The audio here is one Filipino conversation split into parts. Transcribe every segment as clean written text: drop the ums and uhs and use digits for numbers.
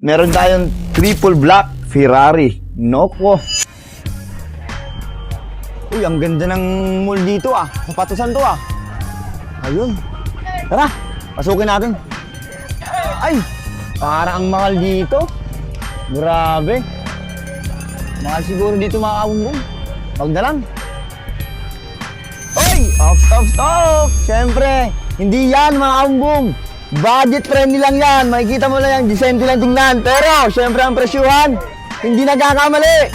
meron tayong triple black Ferrari. Noko. Uy, ang ganda ng mall dito ah. Sapatusan to ah. Ayun. Tara, pasukin natin. Ay, parang ang mahal dito. Grabe. Mahal siguro dito mga kabumbong. Wag na lang. Oy! Stop! Siyempre, hindi yan mga kabumbong. Budget friendly lang yan. Makikita mo lang yan, decente lang tingnan. Pero, siyempre ang presyuhan, hindi nagkakamali.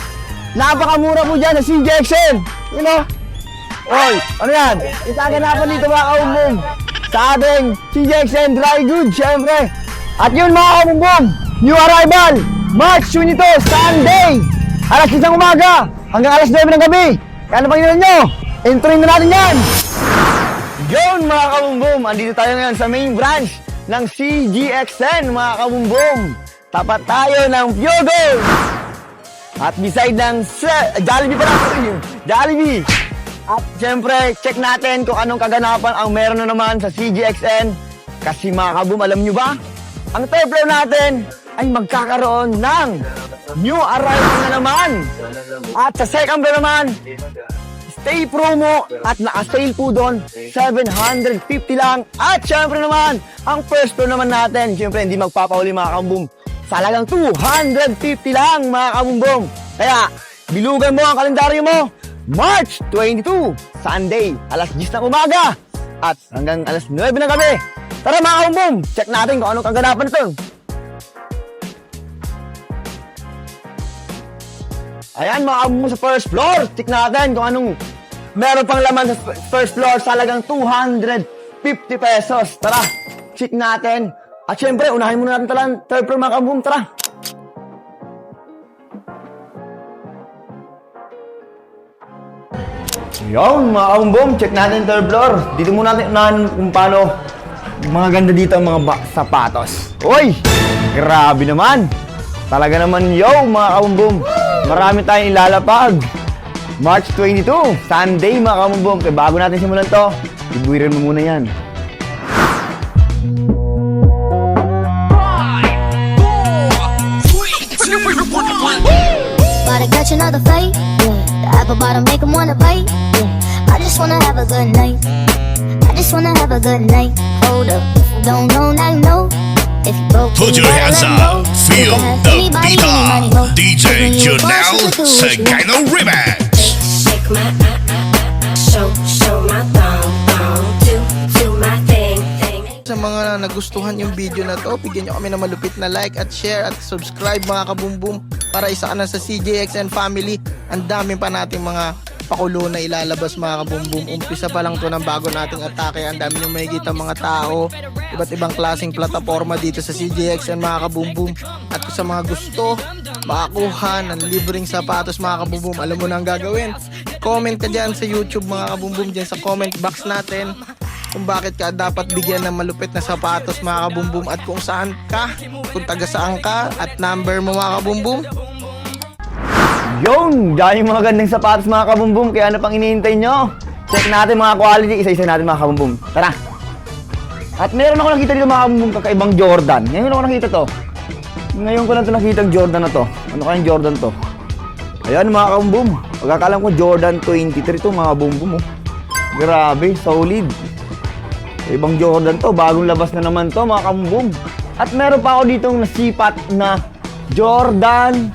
Napakamura po dyan na CJXN. You know? Oy, ano yan? Itaganapan dito mga kabumbong. Sa ating CJXN Dry Goods, siyempre. At yun mga kabumbong, new arrival, March 22, Sunday. Alas 6 ng umaga, hanggang alas 9 ng gabi. Kaya ano pang inilan nyo? Entry na natin yan! Yun mga kabumbong, andito tayo ngayon sa main branch ng CJXN mga kabumbong. Tapat tayo ng Pure Gold. At beside ng Jollibee pala yun. Jollibee. At syempre, check natin kung anong kaganapan ang meron na naman sa CJXN. Kasi mga kabum, alam nyo ba? Ang third floor natin ay magkakaroon ng new arrival na naman. At sa second floor naman, stay promo at naka-sale po doon, 750 lang. At syempre naman, ang first floor naman natin, syempre hindi magpapauli mga kabum. Salagang 250 lang mga kabumbong. Kaya, bilugan mo ang kalendaryo mo. March 22, Sunday, alas 10 ng umaga. At hanggang alas 9 ng gabi. Tara mga kabumbong, check natin kung anong kaganapan ito. Ayan mga kabumbong sa first floor. Check natin kung anong meron pang laman sa first floor. Salagang 250 pesos. Tara, check natin. At syempre, unahin muna natin talang third floor mga kabumbong. Tara! Yun mga kabumbong, check natin third floor. Dito muna natin unahan kung paano mga ganda dito ang mga sapatos. Uy! Grabe naman! Talaga naman yo mga kabumbong. Marami tayong ilalapag. March 22, Sunday mga kabumbong. Kaya bago natin simulan to, ibuwirin mo muna yan. Gotta catch another fight, yeah. The apple bottom make 'em wanna bite, yeah. I just wanna have a good night. I just wanna have a good night. Hold up, if you don't know, now you know. If you broke, Put your hands up, feel the beat up. DJ Junel Sagano Remix. Shake my show my thong, do my thing. Sa mga nagustuhan yung video na to, bigyan nyo kami ng malupit na like at share at subscribe mga kabumbum para isa ka na sa CJXN family. Ang dami pa nating mga pakulo na ilalabas mga kabumbum. Umpisa pa lang to ng bago nating atake. Ang dami nyo makikita mga tao, iba't ibang klaseng plataforma dito sa CJXN mga kabumbum. At sa mga gusto makakuha ng libreng sapatos mga kabumbum, alam mo na ang gagawin. Comment ka dyan sa YouTube mga kabumbum, dyan sa comment box natin kung bakit ka dapat bigyan ng malupit na sapatos mga kabumbum at kung saan ka, kung taga saan ka at number mo mga kabumbum. Yung dahil mga gandang sapatos mga kabumbum, kaya ano pang hinihintay nyo? Check natin mga quality, isa-isa natin mga kabumbum. Tara! At meron ako nakita dito mga kabumbum, kakaibang Jordan. Ngayon ako nakita to. Ngayon ko lang ito nakita ang Jordan na to. Ano kayang Jordan to? Ayan mga kabumbum. Pagkakalam ko Jordan 23 to mga kabumbum. Oh. Grabe, solid. Ibang Jordan to, bagong labas na naman to mga kabumbum. At meron pa ako ditong nasipat na Jordan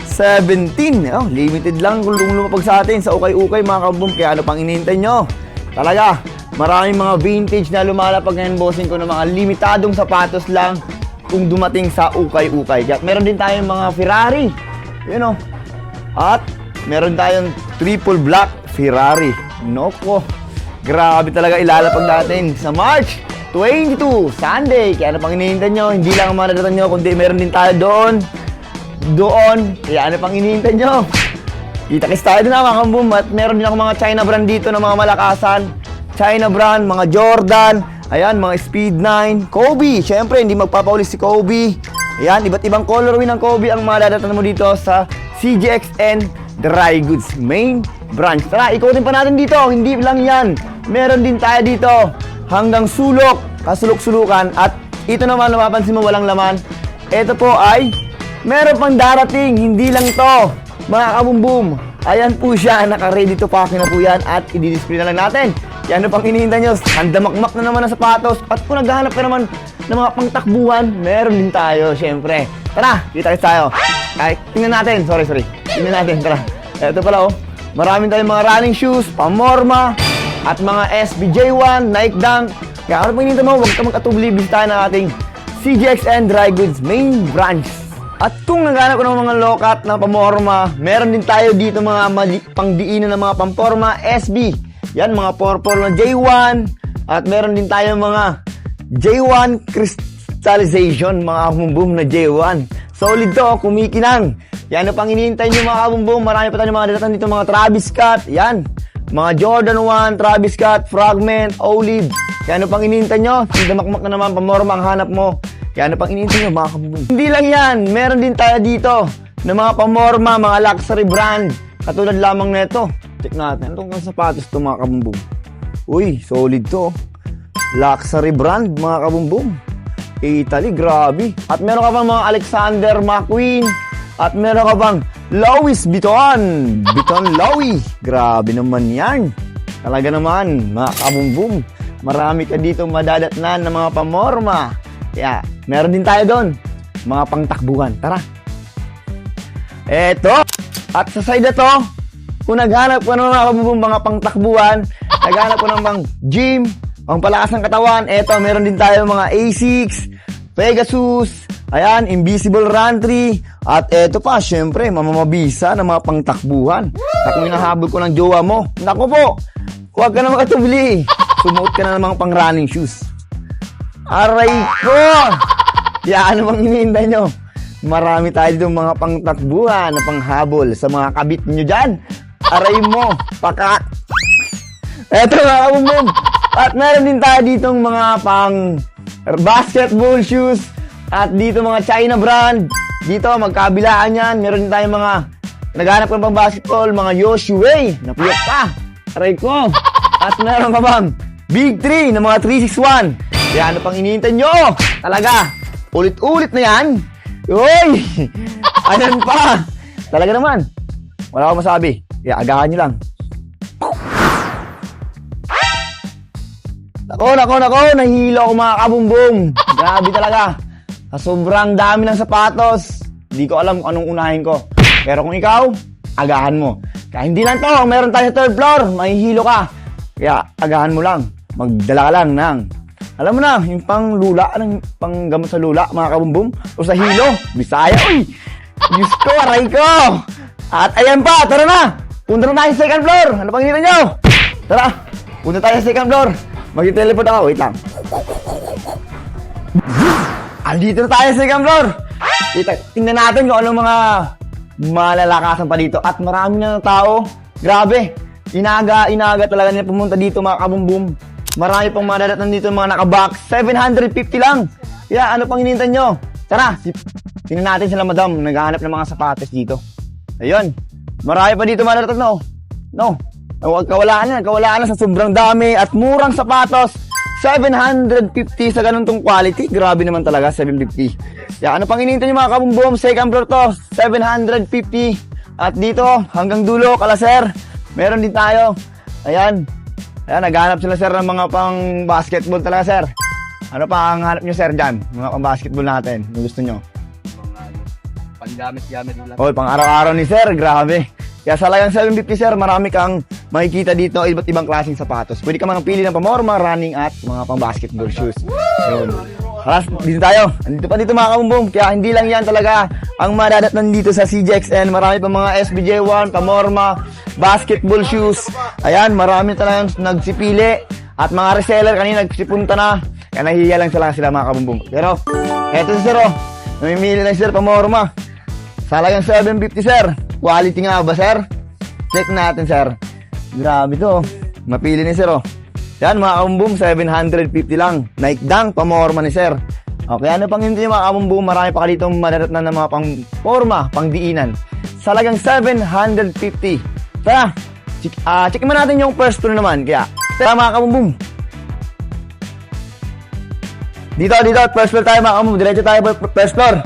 17. Oh, limited lang kung lumapag sa atin sa ukay-ukay mga kabumbum. Kaya ano pang inihintay nyo? Talaga, maraming mga vintage na lumalapag ngayon bossing ko ng mga limitadong sapatos lang kung dumating sa ukay-ukay. At meron din tayong mga Ferrari. You know. At meron tayong triple black Ferrari. Noko. Grabe talaga ilalapag natin sa March 22, Sunday. Kaya ano pang hinihintay nyo? Hindi lang ang mga nadatan nyo, kundi meron din tayo doon. Kaya ano pang hinihintay nyo? Kita-kits tayo doon mga kabumbum. At meron din ako mga China brand dito na mga malakasan. China brand, mga Jordan. Ayan, mga Speed 9. Kobe, syempre hindi magpapaulis si Kobe. Ayan, iba't ibang colorway ng Kobe ang madadatan mo dito sa CJXN Dry Goods Main Branch. Tara, ikutin pa natin dito. Hindi lang yan. Meron din tayo dito hanggang sulok, kasulok-sulukan. At ito naman, mapapansin mo walang laman. ito po ay meron pang darating, hindi lang to, mga kabumbum. Ayan po siya, naka-ready to pack na po yan at i-display na lang natin. Yan pang hinihintay nyo, handamakmak na naman ang sapatos. At kung naghahanap ka naman ng mga pangtakbuhan, meron din tayo, syempre. Tara, kita tayo. Ay, tingnan natin, sorry. Tingnan natin, tara. Ito pala oh, maraming tayong mga running shoes, pamorma, at mga SBJ1, Nike Dunk. Kaya ano pang hinihintay mo, huwag ka mag-atubli, bisitahin ang ating CJXN Dry Goods main branch. At kung naghanap ko ng mga lokat na pamorma, meron din tayo dito mga pangdiinan ng mga pamporma SB. Yan, mga purple na J1. At meron din tayo mga J1 crystallization, mga kabumbum na J1. Solid to, kumikinang. Yan, ano pang hinihintay nyo mga kabumbum? Marami pa tayo mga datang dito, mga Travis Scott. Yan, mga Jordan 1, Travis Scott, Fragment, Olive. Yan, ano pang hinihintay nyo? Damakmak na naman, pamorma ang hanap mo. Kaya ano pang iniintay nyo, mga kabumbum? Hindi lang yan, meron din tayo dito ng mga pamorma, mga luxury brand. Katulad lamang nito. Check natin. Itong sapatos to, mga kabumbum. Uy, solid to. Luxury brand, mga kabumbum. Italy, grabe. At meron ka pang mga Alexander McQueen. At meron ka pang Louis Vuitton. Vuitton Louis. Grabe naman yan. Talaga naman, mga kabumbum. Marami ka dito madadatnan ng mga pamorma. Kaya, meron din tayo doon. Mga pangtakbuhan. Tara. Eto. At sa side na to, kung naghanap ko ng mga pangtakbuhan, naghanap ko ng mga gym, pangpalakas ng katawan, eto, meron din tayo mga Asics, Pegasus, ayan, Invisible Run 3, at eto pa, syempre, mamamabisa ng mga pangtakbuhan. At kung hinahabol ko ng jowa mo, naku po, huwag ka na makatubli. Sumuot ka na ng mga pang running shoes. Aray ko! Kaya ano bang hinihintay nyo? Marami tayo dito mga pangtakbuhan na panghabol sa mga kabit nyo dyan. Aray mo! Paka! Eto mga kabumbum! At meron din tayo ditong mga pang basketball shoes at dito mga China brand. Dito magkabilaan yan. Meron din tayong mga naghanap ka pang basketball, mga Yoshua na puyok pa. Aray ko! At meron ka bang Big 3 na mga 361. Kaya ano pang iniintay nyo? Talaga, ulit-ulit na yan. Uy! Ayan pa! Talaga naman. Wala akong masabi. Kaya agahan nyo lang. Nako, nahihilo ako mga kabumbum. Grabe talaga. Sa sobrang dami ng sapatos, di ko alam kung anong unahin ko. Pero kung ikaw, agahan mo. Kaya hindi lang to, meron tayo sa third floor, mahihilo ka. Kaya agahan mo lang. Magdala ka lang ng, alam mo na, yung pang lula, pang gamot sa lula, mga kabumbum, o sa hilo, Bisaya, uy! Diyos ko, aray ko! At ayan pa, tara na! Punta na tayo sa second floor! Ano pang hinihintay nyo? Tara, punta tayo sa second floor. Mag-teleport ako, wait lang. Andito na tayo sa second floor! Tingnan natin kung anong mga malalakasan pa dito. At marami na tao. Grabe, inaga talaga nila pumunta dito, mga kabumbum. Marami pang madadatnan dito mga nakabox. 750 lang. Kaya ano pang hinihintay nyo? Tara, tingnan natin sila madam. Naghahanap ng mga sapatos dito. Ayun. Marami pa dito madadatnan, no? No. Kawalaan na sa sobrang dami at murang sapatos. 750 sa ganun tong quality. Grabe naman talaga, 750. Kaya ano pang hinihintay nyo mga kabumbum? Second floor to, 750. At dito, hanggang dulo, kalaser. Meron din tayo. Ayan. Ayan, naghanap sila sir ng mga pang basketball talaga sir. Ano pa ang hanap nyo sir dyan? Mga pang basketball natin. Ano gusto nyo? Pang-gamit-gamit lang. Oy, pang araw-araw ni sir. Grabe. Kaya sa lagang 750 sir, marami kang makikita dito iba't ibang klaseng sapatos. Pwede ka magpili ng pamorma, running at mga pang basketball shoes. Yun. Alas, dito tayo. Andito pa dito mga kabumbum. Kaya hindi lang yan talaga ang madadatnan dito sa CJXN. Marami pa mga SBJ1, pamorma, basketball shoes. Ayan, marami talagang nagsipili. At mga reseller kanina nagsipunta na. Kaya nahihiya lang sila mga kabumbum. Pero, eto si sir oh. Namimili lang sir pamorma. Salagang 750 sir. Quality nga ba sir? Check natin sir. Grabe to. Mapili ni sir oh. Yan mga kabumbum, 750 lang. Nike Dunk, pamorma ni sir. Okay, ano pang hindi mga kabumbum? Marami pa ka dito madadatnan ng mga pang-forma, pang-diinan. Salagang 750. Tara, check mo natin yung first floor naman. Kaya, tara mga kabumbum. Dito, first floor tayo mga kabumbum. Diretso tayo first floor.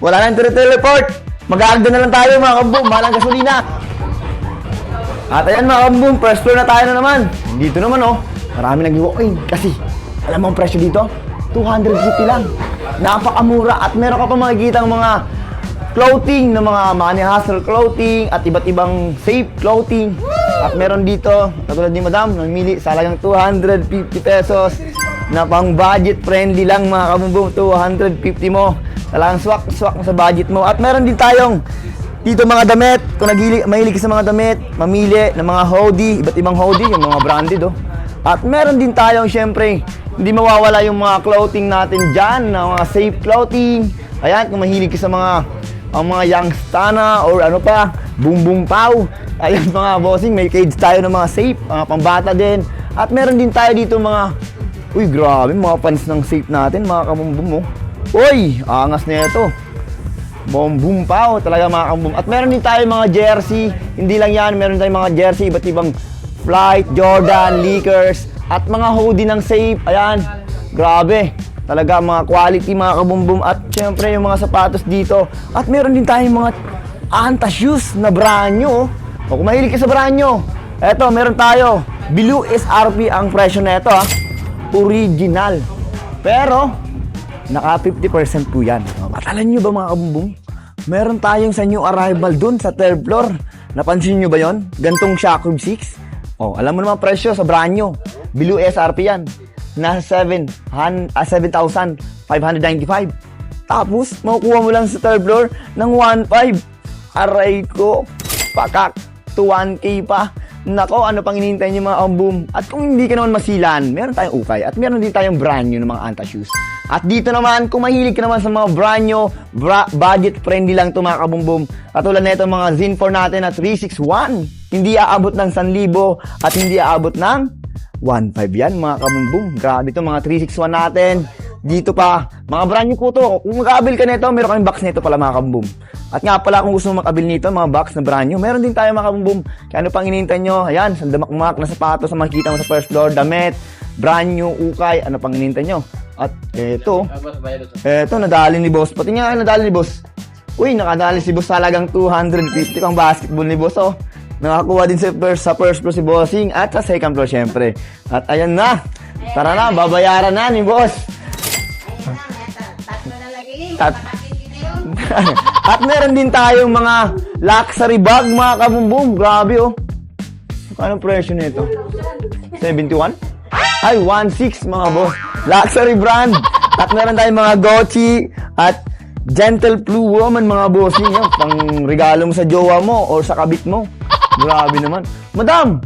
Wala nang teleport. Mag-aagda na lang tayo mga kaboom. Mahal ang gasolina. At ayan mga kaboom, first floor na tayo na naman. Dito naman oh, marami nag-walk-in. Kasi, alam mo ang presyo dito? 250 lang. Napakamura at meron ka pa makikita ang mga clothing ng mga money hustle clothing at iba't ibang safe clothing. At meron dito, katulad ni Madam, namili sa halagang 250 pesos na pang budget friendly lang mga kabumbong. 250 mo. Talagang swak mo sa budget mo. At meron din tayong dito mga damit. Kung mahilig ka sa mga damit, mamili ng mga hoodie, iba't ibang hoodie, yung mga branded oh. At meron din tayong syempre, hindi mawawala yung mga clothing natin dyan, na mga safe clothing. Ayan, kung mahilig ka sa mga youngstana or ano pa, boom boom pow. Ayan mga bossing, may cage tayo ng mga safe, mga pambata din. At meron din tayo dito mga, uy grabe, mga fans ng safe natin, mga kabumbum mo. Uy, angas na ito. Boom boom pow, talaga mga kabumbum. At meron din tayo mga jersey, hindi lang yan, meron tayong mga jersey, iba't ibang Flight, Jordan, Lakers, at mga hoodie ng safe. Ayan, grabe. Talaga mga quality mga kabumbum. At syempre yung mga sapatos dito. At meron din tayong mga Anta shoes na brand new. O kung mahilig ka sa brand new, eto meron tayo. Below SRP ang presyo na ito ha. Original. Pero, naka 50% po yan. At alam nyo ba mga kabumbum? Meron tayong sa new arrival dun sa 3rd floor. Napansin nyo ba yon? Gantong Shockwave 6. Oh, alam mo naman presyo sa brand new. Below SRP yan. Nasa 7,595. Tapos, makukuha mo lang sa 3rd floor ng 1,500. Aray ko. Pakak. To 1K pa. Nako, ano pang hinihintay niyo mga kabumbum? At kung hindi ka naman masilan, meron tayong ukay. At meron din tayong brand new ng mga Anta shoes. At dito naman, kung mahilig ka naman sa mga brand new, budget friendly lang ito mga kabumbum. Katulad na ito mga Zinfor natin na 361. Hindi aabot ng 1,000 at hindi aabot ng 1,500 yan mga kabumbum. Grabe ito mga 361 natin. Dito pa, mga brand new po to. Kung mag-aabil ka nito, meron kaming box nito pala mga kabumbum. At nga pala kung gusto mo mag-abil nito, mga box na brand new, meron din tayo mga kabumbum. Kaya ano pang hinihintay nyo? Ayan, sandamakmak na sapatos na makikita mo sa first floor, damit, brand new, ukay, ano pang hinihintay nyo? At eto, nadali ni boss. Pati nga nadali ni boss. Uy, nakadali si boss talagang 250 pang basketball ni boss oh. Nakakuha din sa first floor si bossing at sa second floor syempre. At ayan na, tara na, babayaran na ni boss. At meron din tayong mga luxury bag mga kabumbum. Grabe oh. Anong presyo nito? 71? Ay, 16 mga boss. Luxury brand. At meron tayong mga Gucci at Gentle Blue Woman mga bossing. Yan, pang regalo mo sa jowa mo or sa kabit mo. Grabe naman. Madam!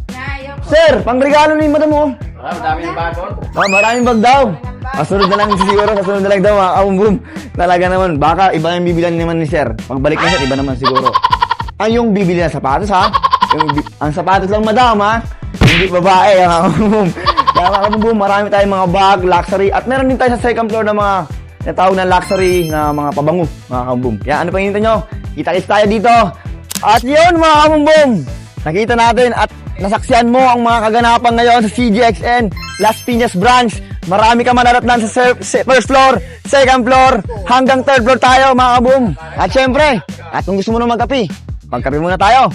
Sir, pang regalo ni madam mo. Maraming bag mo. Maraming bag daw. Kasunod na lang siguro, kasunod na lang daw mga kabumbum. Talaga naman, baka iba yung bibilan naman ni sir. Pagbalik ni sir, iba naman siguro. Yung bibili na sapatos ha? Ang sapatos lang madam ha? Hindi babae ang kabumbum. Kaya mga kabumbum, marami tayong mga bag, luxury. At meron din tayo sa second floor na mga natawag na luxury na mga pabango mga kabumbum. Kaya ano pa hinihintay nyo? Kita-kits tayo dito. At yun mga kabumbum, nakita natin at nasaksihan mo ang mga kaganapan ngayon sa CGXN Las Piñas Branch. Marami ka manaratnan sa first floor, second floor, hanggang 3rd floor tayo mga kaboom. At syempre, at kung gusto mo na magkape, magkape muna tayo.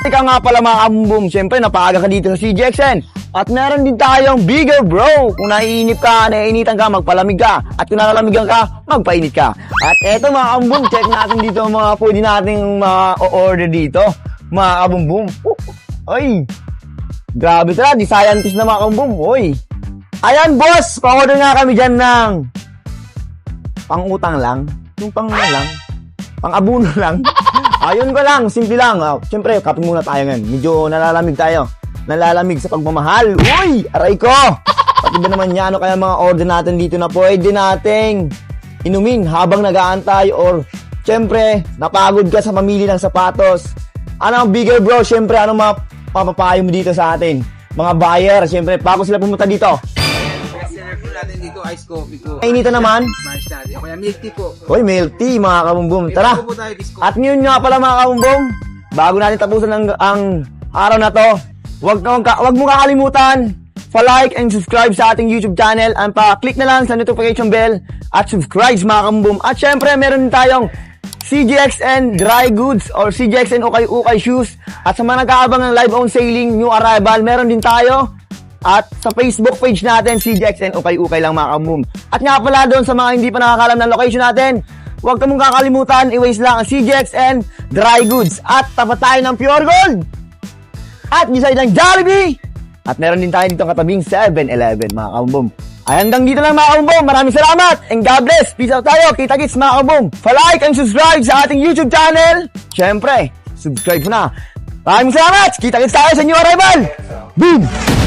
Ikaw nga pala mga kaboom, syempre napaaga ka dito sa CGXN. At meron din tayong bigger bro. Kung naiinip ka, naiinitan ka, magpalamig ka. At kung nalalamigan ka, magpainit ka. At eto mga kaboom, check natin dito ang mga pwede nating order dito. Mga kaboom. Ay, grabe talaga, di scientist na mga kaboom. Oy. Ayan boss, pa-order nga kami dyan ng pang-utang lang. Yung lang. Pang-abuno lang. Ayun ko lang, simple lang. Siyempre, kape muna tayo ngayon. Medyo nalalamig tayo. Nalalamig sa pagmamahal. Uy! Aray ko! Pati ba naman yan? Ano kaya mga order natin dito na pwede nating inumin habang nag-aantay or siyempre, napagod ka sa mamili ng sapatos. Ano ang bigger bro? Siyempre, ano mapapayo mo dito sa atin? Mga buyer, siyempre, bago sila pumunta dito. Natin dito, ice coffee ko. Inita naman. Smash natin. O kaya milk tea po. Hoy, milk tea mga kabumbum. Tara. At ngayon nga pala mga kabumbum, bago natin tapusan ang araw na to, wag mo kakalimutan pa-like and subscribe sa ating YouTube channel and pa-click na lang sa notification bell at subscribe mga kabumbum. At syempre, meron din tayong CJXN Dry Goods or CJXN Ukay-Ukay Shoes. At sa mga nag-aabang ng live on sailing, new arrival, meron din tayo. At sa Facebook page natin, CJXN Ukay-Ukay lang mga kabumbum. At nga pala doon sa mga hindi pa nakakalam ng location natin, huwag ka mong kakalimutan, i-waste lang ang CJXN Dry Goods. At tapat tayo ng Pure Gold. At beside ng Jollibee. At meron din tayo dito katabing 7-Eleven mga kabumbum. Ay hanggang dito lang mga kabumbum. Maraming salamat and God bless. Peace out tayo. Kita-kits mga kabumbum. Pa-like and subscribe sa ating YouTube channel. Siyempre, subscribe mo na. Maraming salamat. Kita-kits tayo sa new arrival. Boom!